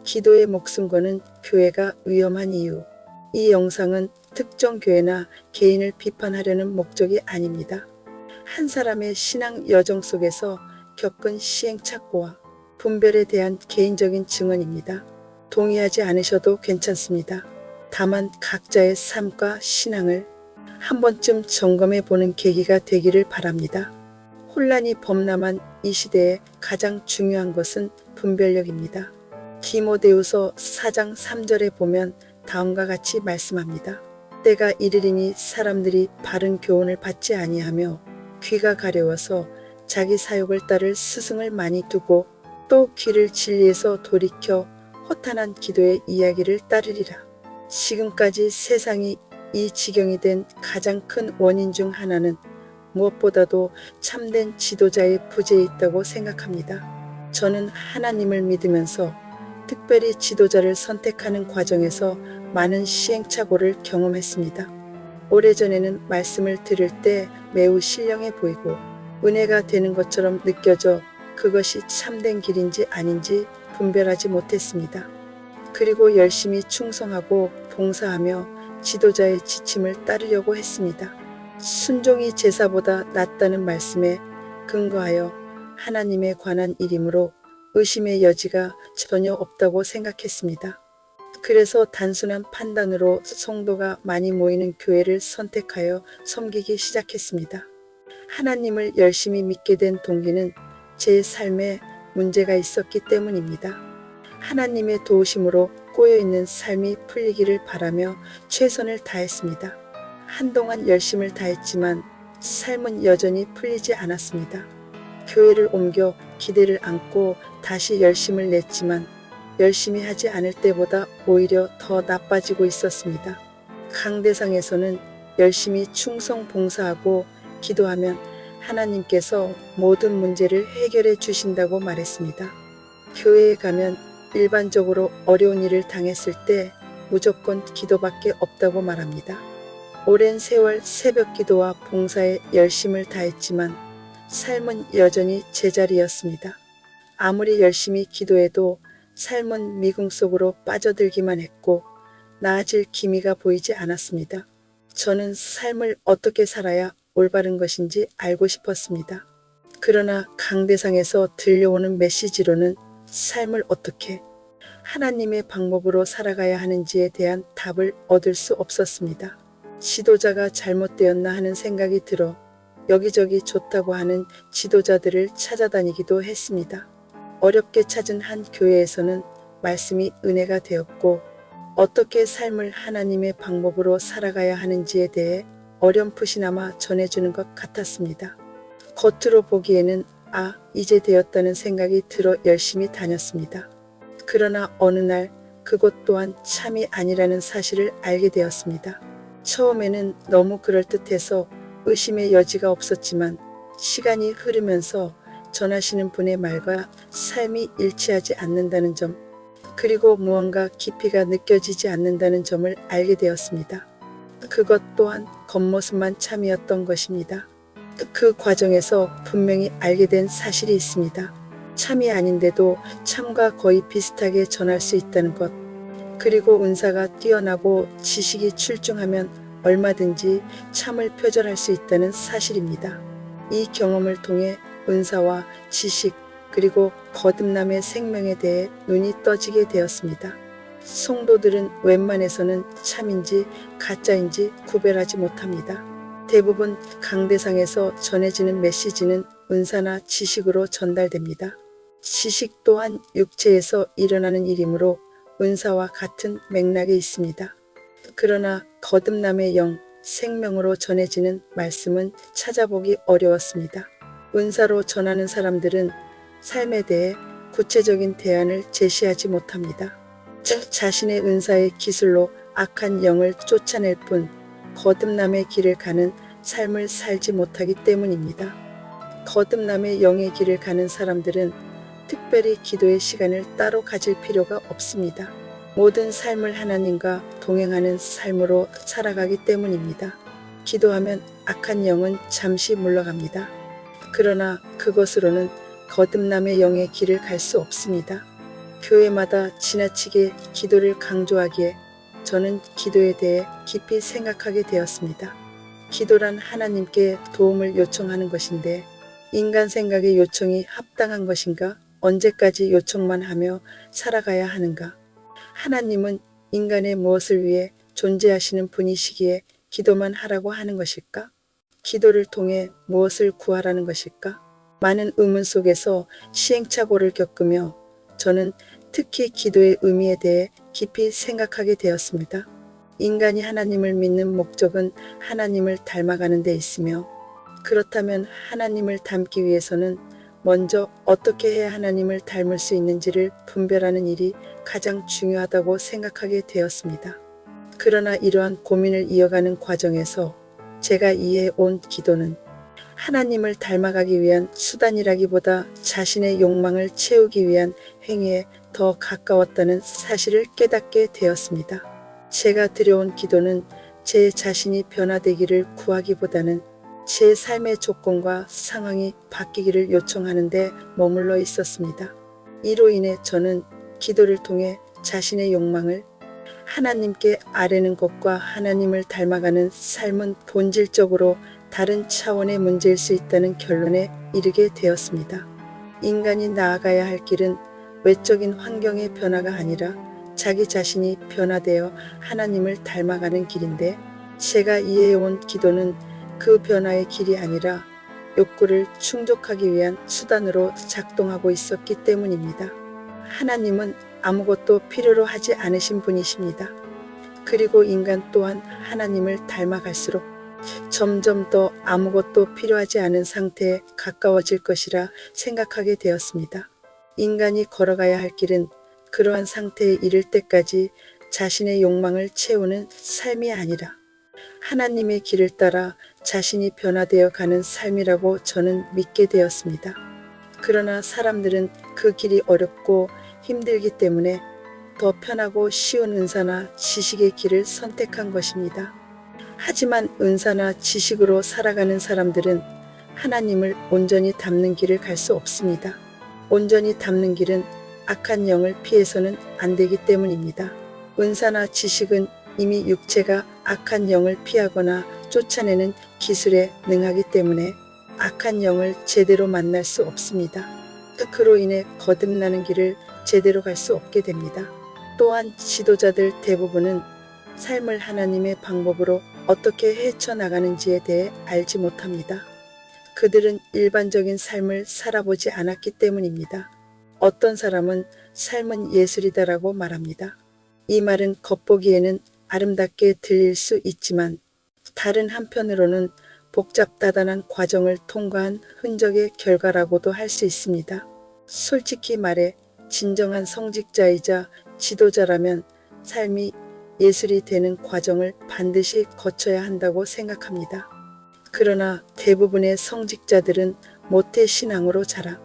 기도에 목숨 거는 교회가 위험한 이유. 이 영상은 특정 교회나 개인을 비판하려는 목적이 아닙니다. 한 사람의 신앙 여정 속에서 겪은 시행착오와 분별에 대한 개인적인 증언입니다. 동의하지 않으셔도 괜찮습니다. 다만 각자의 삶과 신앙을 한 번쯤 점검해 보는 계기가 되기를 바랍니다. 혼란이 범람한 이 시대에 가장 중요한 것은 분별력입니다. 디모데후서 4장 3절에 보면 다음과 같이 말씀합니다. 때가 이르리니 사람들이 바른 교훈을 받지 아니하며 귀가 가려워서 자기 사욕을 따를 스승을 많이 두고 또 귀를 진리에서 돌이켜 허탄한 기도의 이야기를 따르리라. 지금까지 세상이 이 지경이 된 가장 큰 원인 중 하나는 무엇보다도 참된 지도자의 부재에 있다고 생각합니다. 저는 하나님을 믿으면서 특별히 지도자를 선택하는 과정에서 많은 시행착오를 경험했습니다. 오래전에는 말씀을 들을 때 매우 신령해 보이고 은혜가 되는 것처럼 느껴져 그것이 참된 길인지 아닌지 분별하지 못했습니다. 그리고 열심히 충성하고 봉사하며 지도자의 지침을 따르려고 했습니다. 순종이 제사보다 낫다는 말씀에 근거하여 하나님에 관한 일이므로 의심의 여지가 전혀 없다고 생각했습니다. 그래서 단순한 판단으로 성도가 많이 모이는 교회를 선택하여 섬기기 시작했습니다. 하나님을 열심히 믿게 된 동기는 제 삶에 문제가 있었기 때문입니다. 하나님의 도우심으로 꼬여있는 삶이 풀리기를 바라며 최선을 다했습니다. 한동안 열심을 다했지만 삶은 여전히 풀리지 않았습니다. 교회를 옮겨 기대를 안고 다시 열심을 냈지만 열심히 하지 않을 때보다 오히려 더 나빠지고 있었습니다. 강대상에서는 열심히 충성 봉사하고 기도하면 하나님께서 모든 문제를 해결해 주신다고 말했습니다. 교회에 가면 일반적으로 어려운 일을 당했을 때 무조건 기도밖에 없다고 말합니다. 오랜 세월 새벽 기도와 봉사에 열심을 다했지만 삶은 여전히 제자리였습니다. 아무리 열심히 기도해도 삶은 미궁 속으로 빠져들기만 했고 나아질 기미가 보이지 않았습니다. 저는 삶을 어떻게 살아야 올바른 것인지 알고 싶었습니다. 그러나 강대상에서 들려오는 메시지로는 삶을 어떻게 하나님의 방법으로 살아가야 하는지에 대한 답을 얻을 수 없었습니다. 지도자가 잘못되었나 하는 생각이 들어 여기저기 좋다고 하는 지도자들을 찾아다니기도 했습니다. 어렵게 찾은 한 교회에서는 말씀이 은혜가 되었고 어떻게 삶을 하나님의 방법으로 살아가야 하는지에 대해 어렴풋이나마 전해주는 것 같았습니다. 겉으로 보기에는 이제 되었다는 생각이 들어 열심히 다녔습니다. 그러나 어느 날 그것 또한 참이 아니라는 사실을 알게 되었습니다. 처음에는 너무 그럴듯해서 의심의 여지가 없었지만 시간이 흐르면서 전하시는 분의 말과 삶이 일치하지 않는다는 점, 그리고 무언가 깊이가 느껴지지 않는다는 점을 알게 되었습니다. 그것 또한 겉모습만 참이었던 것입니다. 그 과정에서 분명히 알게 된 사실이 있습니다. 참이 아닌데도 참과 거의 비슷하게 전할 수 있다는 것, 그리고 은사가 뛰어나고 지식이 출중하면 얼마든지 참을 표절할 수 있다는 사실입니다. 이 경험을 통해 은사와 지식 그리고 거듭남의 생명에 대해 눈이 떠지게 되었습니다. 성도들은 웬만해서는 참인지 가짜인지 구별하지 못합니다. 대부분 강대상에서 전해지는 메시지는 은사나 지식으로 전달됩니다. 지식 또한 육체에서 일어나는 일이므로 은사와 같은 맥락에 있습니다. 그러나 거듭남의 영, 생명으로 전해지는 말씀은 찾아보기 어려웠습니다. 은사로 전하는 사람들은 삶에 대해 구체적인 대안을 제시하지 못합니다. 자신의 은사의 기술로 악한 영을 쫓아낼 뿐 거듭남의 길을 가는 삶을 살지 못하기 때문입니다. 거듭남의 영의 길을 가는 사람들은 특별히 기도의 시간을 따로 가질 필요가 없습니다. 모든 삶을 하나님과 동행하는 삶으로 살아가기 때문입니다. 기도하면 악한 영은 잠시 물러갑니다. 그러나 그것으로는 거듭남의 영의 길을 갈 수 없습니다. 교회마다 지나치게 기도를 강조하기에 저는 기도에 대해 깊이 생각하게 되었습니다. 기도란 하나님께 도움을 요청하는 것인데 인간 생각의 요청이 합당한 것인가? 언제까지 요청만 하며 살아가야 하는가? 하나님은 인간의 무엇을 위해 존재하시는 분이시기에 기도만 하라고 하는 것일까? 기도를 통해 무엇을 구하라는 것일까? 많은 의문 속에서 시행착오를 겪으며 저는 특히 기도의 의미에 대해 깊이 생각하게 되었습니다. 인간이 하나님을 믿는 목적은 하나님을 닮아가는 데 있으며 그렇다면 하나님을 닮기 위해서는 먼저 어떻게 해야 하나님을 닮을 수 있는지를 분별하는 일이 가장 중요하다고 생각하게 되었습니다. 그러나 이러한 고민을 이어가는 과정에서 제가 이해해 온 기도는 하나님을 닮아가기 위한 수단이라기보다 자신의 욕망을 채우기 위한 행위에 더 가까웠다는 사실을 깨닫게 되었습니다. 제가 드려온 기도는 제 자신이 변화되기를 구하기보다는 제 삶의 조건과 상황이 바뀌기를 요청하는 데 머물러 있었습니다. 이로 인해 저는 기도를 통해 자신의 욕망을 하나님께 아뢰는 것과 하나님을 닮아가는 삶은 본질적으로 다른 차원의 문제일 수 있다는 결론에 이르게 되었습니다. 인간이 나아가야 할 길은 외적인 환경의 변화가 아니라 자기 자신이 변화되어 하나님을 닮아가는 길인데 제가 이해해온 기도는 그 변화의 길이 아니라 욕구를 충족하기 위한 수단으로 작동하고 있었기 때문입니다. 하나님은 아무것도 필요로 하지 않으신 분이십니다. 그리고 인간 또한 하나님을 닮아갈수록 점점 더 아무것도 필요하지 않은 상태에 가까워질 것이라 생각하게 되었습니다. 인간이 걸어가야 할 길은 그러한 상태에 이를 때까지 자신의 욕망을 채우는 삶이 아니라 하나님의 길을 따라 자신이 변화되어 가는 삶이라고 저는 믿게 되었습니다. 그러나 사람들은 그 길이 어렵고 힘들기 때문에 더 편하고 쉬운 은사나 지식의 길을 선택한 것입니다. 하지만 은사나 지식으로 살아가는 사람들은 하나님을 온전히 닮는 길을 갈 수 없습니다. 온전히 닮는 길은 악한 영을 피해서는 안 되기 때문입니다. 은사나 지식은 이미 육체가 악한 영을 피하거나 쫓아내는 기술에 능하기 때문에 악한 영을 제대로 만날 수 없습니다. 그로 인해 거듭나는 길을 제대로 갈 수 없게 됩니다. 또한 지도자들 대부분은 삶을 하나님의 방법으로 어떻게 헤쳐나가는지에 대해 알지 못합니다. 그들은 일반적인 삶을 살아보지 않았기 때문입니다. 어떤 사람은 삶은 예술이다라고 말합니다. 이 말은 겉보기에는 아름답게 들릴 수 있지만 다른 한편으로는 복잡다단한 과정을 통과한 흔적의 결과라고도 할 수 있습니다. 솔직히 말해 진정한 성직자이자 지도자라면 삶이 예술이 되는 과정을 반드시 거쳐야 한다고 생각합니다. 그러나 대부분의 성직자들은 모태신앙으로 자라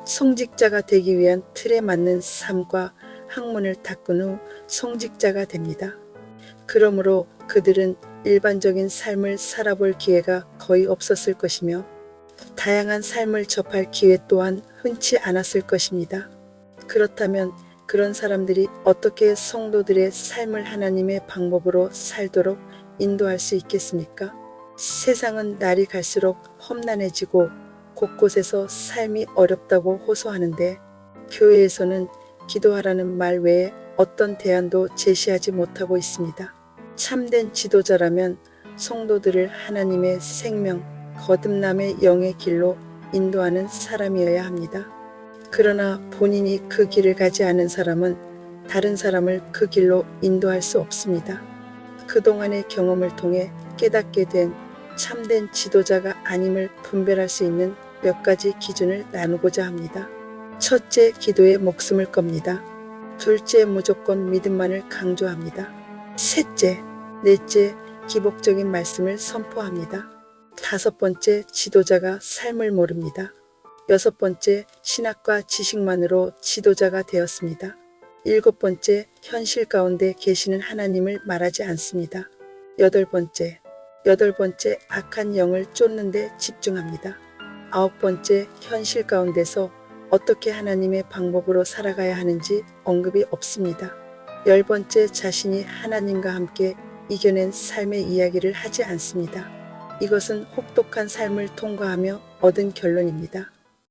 성직자가 되기 위한 틀에 맞는 삶과 학문을 닦은 후 성직자가 됩니다. 그러므로 그들은 일반적인 삶을 살아볼 기회가 거의 없었을 것이며 다양한 삶을 접할 기회 또한 흔치 않았을 것입니다. 그렇다면 그런 사람들이 어떻게 성도들의 삶을 하나님의 방법으로 살도록 인도할 수 있겠습니까? 세상은 날이 갈수록 험난해지고 곳곳에서 삶이 어렵다고 호소하는데 교회에서는 기도하라는 말 외에 어떤 대안도 제시하지 못하고 있습니다. 참된 지도자라면 성도들을 하나님의 생명, 거듭남의 영의 길로 인도하는 사람이어야 합니다. 그러나 본인이 그 길을 가지 않은 사람은 다른 사람을 그 길로 인도할 수 없습니다. 그동안의 경험을 통해 깨닫게 된 참된 지도자가 아님을 분별할 수 있는 몇 가지 기준을 나누고자 합니다. 첫째, 기도에 목숨을 겁니다. 둘째, 무조건 믿음만을 강조합니다. 셋째, 넷째, 기복적인 말씀을 선포합니다. 다섯 번째, 지도자가 삶을 모릅니다. 여섯 번째, 신학과 지식만으로 지도자가 되었습니다. 일곱 번째, 현실 가운데 계시는 하나님을 말하지 않습니다. 여덟 번째, 악한 영을 쫓는 데 집중합니다. 아홉 번째, 현실 가운데서 어떻게 하나님의 방법으로 살아가야 하는지 언급이 없습니다. 10번째, 자신이 하나님과 함께 이겨낸 삶의 이야기를 하지 않습니다. 이것은 혹독한 삶을 통과하며 얻은 결론입니다.